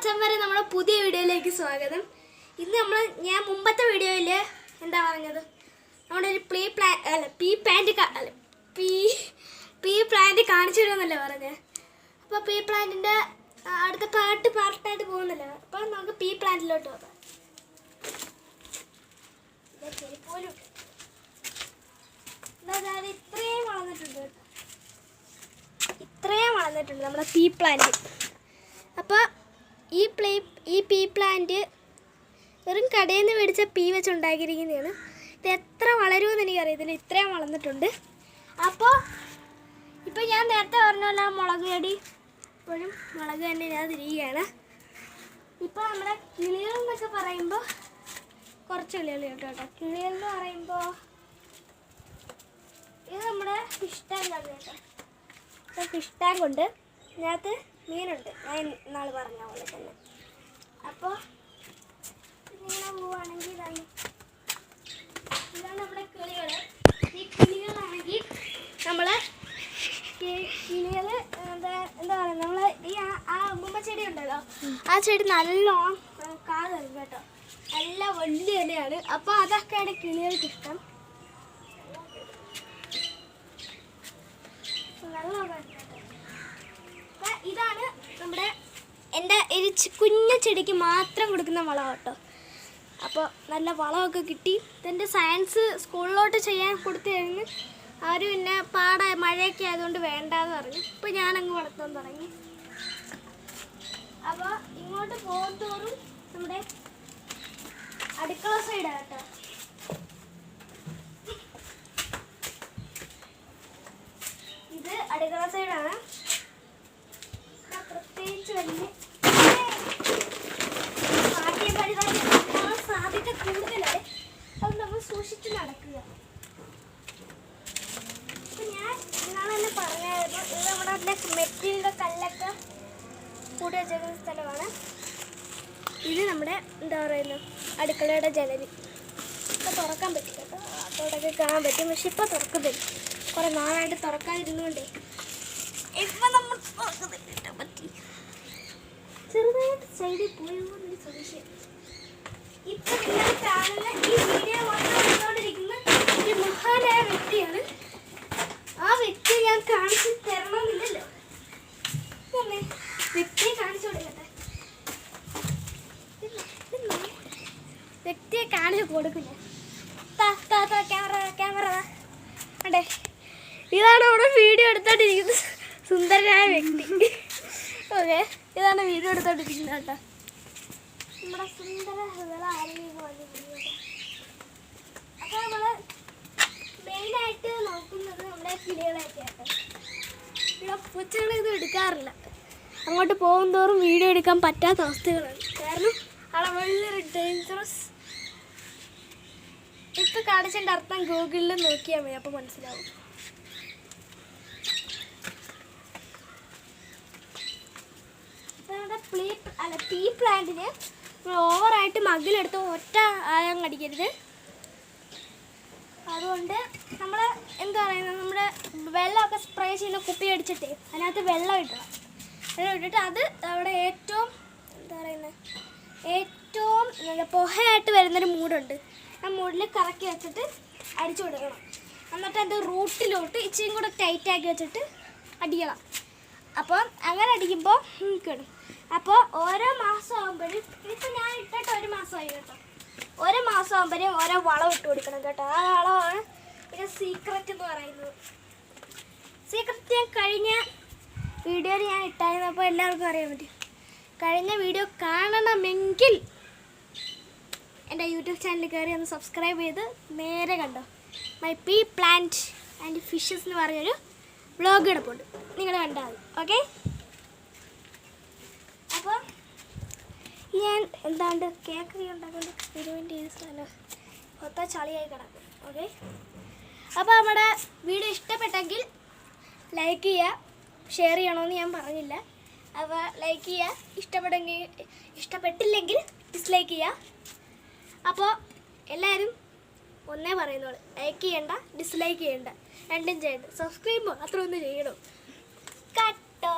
മച്ചന്മാരെ നമ്മുടെ പുതിയ വീഡിയോയിലേക്ക് സ്വാഗതം. ഇന്ന് ഞാൻ മുമ്പത്തെ വീഡിയോയിൽ എന്താ പറഞ്ഞത്, നമ്മുടെ ഒരു പീ പ്ലാന്റ് കാണിച്ചു തരുമെന്നല്ലേ പറഞ്ഞത്. അപ്പോൾ പീ പ്ലാന്റിൻ്റെ അടുത്ത പാർട്ടായിട്ട് പോകുന്നില്ല. അപ്പോൾ നമുക്ക് പീ പ്ലാന്റിലോട്ട് പോകാം. പോലും ഇത്രയും വളർന്നിട്ടുണ്ട്, നമ്മുടെ പീ പ്ലാന്റ്. അപ്പോൾ ഈ പീ പ്ലാന്റ് വെറും കടയിൽ നിന്ന് മേടിച്ച പീ വെച്ചുണ്ടാക്കിയിരിക്കുന്നതാണ്. ഇത് എത്ര വളരുമെന്ന് എനിക്കറിയത്തില്ല, ഇത്രയും വളർന്നിട്ടുണ്ട്. അപ്പോൾ ഇപ്പോൾ ഞാൻ നേരത്തെ പറഞ്ഞല്ലോ, മുളക് ചെടി ഇപ്പോഴും മുളക് തന്നെ ഞാൻ തിരിയുകയാണ്. ഇപ്പോൾ നമ്മുടെ കിളികൾ എന്നൊക്കെ പറയുമ്പോൾ കുറച്ച് കിളികൾ കേട്ടോ. കിളികൾ എന്ന് പറയുമ്പോൾ ഇത് നമ്മുടെ ഫിഷ് ടാങ്കാണ് കേട്ടോ. ഇപ്പോൾ ഫിഷ് ടാങ്ക് ഉണ്ട്, ഇതിനകത്ത് മീനുണ്ട്, ഞാൻ ഇന്നാൾ പറഞ്ഞ പോലെ തന്നെ. അപ്പോൾ ഇങ്ങനെ പോവുകയാണെങ്കിൽ ഇതാണ് നമ്മുടെ കിളികൾ. ഈ കിളികളാണെങ്കിൽ നമ്മൾ എന്താ പറയുക, നമ്മൾ ഈ ആ അമ്പുമ്പ ചെടി ഉണ്ടല്ലോ, ആ ചെടി നല്ലോണം കാ തരും കേട്ടോ. നല്ല വലിയ ഇലയാണ്. അപ്പോൾ അതൊക്കെയാണ് കിളികൾക്ക് ഇഷ്ടം. ഇതാണ് നമ്മുടെ എൻ്റെ ഒരു കുഞ്ഞു ചെടിക്ക് മാത്രം കൊടുക്കുന്ന വളം കേട്ടോ. അപ്പോൾ നല്ല വളമൊക്കെ കിട്ടി. ഇതെൻ്റെ സയൻസ് സ്കൂളിലോട്ട് ചെയ്യാൻ കൊടുത്തു കഴിഞ്ഞ് അവർ പിന്നെ മഴയൊക്കെ ആയതുകൊണ്ട് വേണ്ടാന്ന് പറഞ്ഞു. ഇപ്പോൾ ഞാനങ്ങ് വളർത്താൻ തുടങ്ങി. അപ്പോൾ ഇങ്ങോട്ട് പോകുന്തോറും നമ്മുടെ അടുക്കള സൈഡാണ് കേട്ടോ. ഇത് അടുക്കള സൈഡാണ്. പ്രത്യേകിച്ച് വലിയ സാധ്യത കൂടുതലാണ്. അത് നമ്മൾ സൂക്ഷിച്ച് നടക്കുക. അപ്പം ഞാൻ ഇന്നാളെ തന്നെ പറഞ്ഞായിരുന്നു, ഇത് നമ്മുടെ മെറ്റീരിയലിൻ്റെ കല്ലൊക്കെ കൂടി വെച്ചിരുന്ന സ്ഥലമാണ്. ഇത് നമ്മുടെ എന്താ പറയുന്നത്, അടുക്കളയുടെ ജനൽ. ഇപ്പോൾ തുറക്കാൻ പറ്റും കേട്ടോ, അതോടൊക്കെ കാണാൻ പറ്റും. പക്ഷെ ഇപ്പോൾ തുറക്കുന്നില്ല, കുറേ നാളായിട്ട് തുറക്കാതിരുന്നുകൊണ്ടേ ഇപ്പം നമ്മൾ തുറക്കുന്നില്ല. പറ്റി ചെറുതായിട്ട് സൈഡിൽ പോയോന്നൊരു സംശയം. ഇപ്പം നിങ്ങൾ കാണുന്ന ഈ വീഡിയോ വന്നുകൊണ്ടിരിക്കുന്ന ഒരു മഹാനായ വ്യക്തിയാണ്. ആ വ്യക്തിയെ ഞാൻ കാണിച്ചു തരണമെന്നില്ലല്ലോ, വ്യക്തിയെ കാണിച്ചു കൊടുക്കട്ടെ. വ്യക്തിയെ കാണിച്ചു കൊടുക്കില്ല. ക്യാമറ അതെ, ഇതാണ് അവിടെ വീഡിയോ എടുത്തോണ്ടിരിക്കുന്നത് സുന്ദരനായ വ്യക്തി. ഓക്കെ, ഇതാണ് വീഡിയോ എടുത്തോണ്ടിരിക്കുന്നത് കേട്ടോ. നമ്മുടെ സുന്ദര അപ്പോൾ നമ്മൾ മെയിനായിട്ട് നോക്കുന്നത് നമ്മുടെ കിളികളെയൊക്കെയാണ്. ഇവിടെ പൂച്ചകളെ ഇത് എടുക്കാറില്ല. അങ്ങോട്ട് പോകും തോറും വീഡിയോ എടുക്കാൻ പറ്റാത്ത അവസ്ഥകളാണ്. കാരണം അവിടെ വളരെ ഡേഞ്ചറസ്. ഇപ്പം കാണിച്ചതിൻ്റെ അർത്ഥം ഗൂഗിളിൽ നോക്കിയാൽ മതി, അപ്പോൾ മനസ്സിലാവും. നമ്മുടെ പീ പ്ലാന്റിന് ഓവറായിട്ട് മഗ്ഗിലെടുത്ത് ഒറ്റ ആയം കടിക്കരുത്. അതുകൊണ്ട് നമ്മൾ എന്താ പറയുന്നത്, നമ്മുടെ വെള്ളമൊക്കെ സ്പ്രേ ചെയ്യുന്ന കുപ്പി അടിച്ചിട്ടേ അതിനകത്ത് വെള്ളം ഇടണം. വെള്ളം ഇട്ടിട്ട് അത് അവിടെ ഏറ്റവും എന്താ പറയുന്നത്, ഏറ്റവും പുഹയായിട്ട് വരുന്നൊരു മൂടുണ്ട്. ആ മൂടിൽ കറക്കി വെച്ചിട്ട് അടിച്ചു കൊടുക്കണം. എന്നിട്ട് അത് റൂട്ടിലോട്ട് ഇച്ചിരി കൂടെ ടൈറ്റാക്കി വെച്ചിട്ട് അടിക്കണം. അപ്പോൾ അങ്ങനെ അടിക്കുമ്പോൾ കിടും. അപ്പോൾ ഓരോ മാസം ആകുമ്പോഴും, ഇപ്പം ഞാൻ ഇട്ടിട്ട് ഒരു മാസമായി കേട്ടോ, ഓരോ മാസം ആകുമ്പോഴും ഓരോ വളം ഇട്ട് കൊടുക്കണം കേട്ടോ. ആ വളമാണ് പിന്നെ സീക്രട്ട് എന്ന് പറയുന്നത്. സീക്രട്ട് ഞാൻ കഴിഞ്ഞ വീഡിയോയിൽ ഞാൻ ഇട്ടായിരുന്നു, അപ്പോൾ എല്ലാവർക്കും അറിയാൻ പറ്റും. കഴിഞ്ഞ വീഡിയോ കാണണമെങ്കിൽ എൻ്റെ യൂട്യൂബ് ചാനലിൽ കയറി ഒന്ന് സബ്സ്ക്രൈബ് ചെയ്ത് നേരെ കണ്ടോ. My P plant and fishes എന്ന് പറഞ്ഞൊരു വ്ളോഗ് കിടപ്പുണ്ട്, നിങ്ങൾ കണ്ടാൽ മതി. ഓക്കെ, അപ്പോൾ ഞാൻ എന്താണ്ട് കേക്ക് ഉണ്ടാക്കുന്നത് എക്സ്പെരിമെൻറ്റ് ചെയ്ത സ്ഥലം മൊത്തം ചളിയായി കിടക്കും. ഓക്കെ, അപ്പോൾ നമ്മുടെ വീഡിയോ ഇഷ്ടപ്പെട്ടെങ്കിൽ ലൈക്ക് ചെയ്യുക. ഷെയർ ചെയ്യണമെന്ന് ഞാൻ പറഞ്ഞില്ല. അപ്പോൾ ലൈക്ക് ചെയ്യുക. ഇഷ്ടപ്പെട്ടില്ലെങ്കിൽ ഡിസ്ലൈക്ക് ചെയ്യുക. അപ്പോൾ എല്ലാവരും ഒന്നേ പറയുന്നുള്ളൂ, ലൈക്ക് ചെയ്യണ്ട, ഡിസ്ലൈക്ക് ചെയ്യണ്ട, രണ്ടും ചെയ്യണ്ട. സബ്സ്ക്രൈബ് അത്ര ഒന്ന് ചെയ്യണം കേട്ടോ.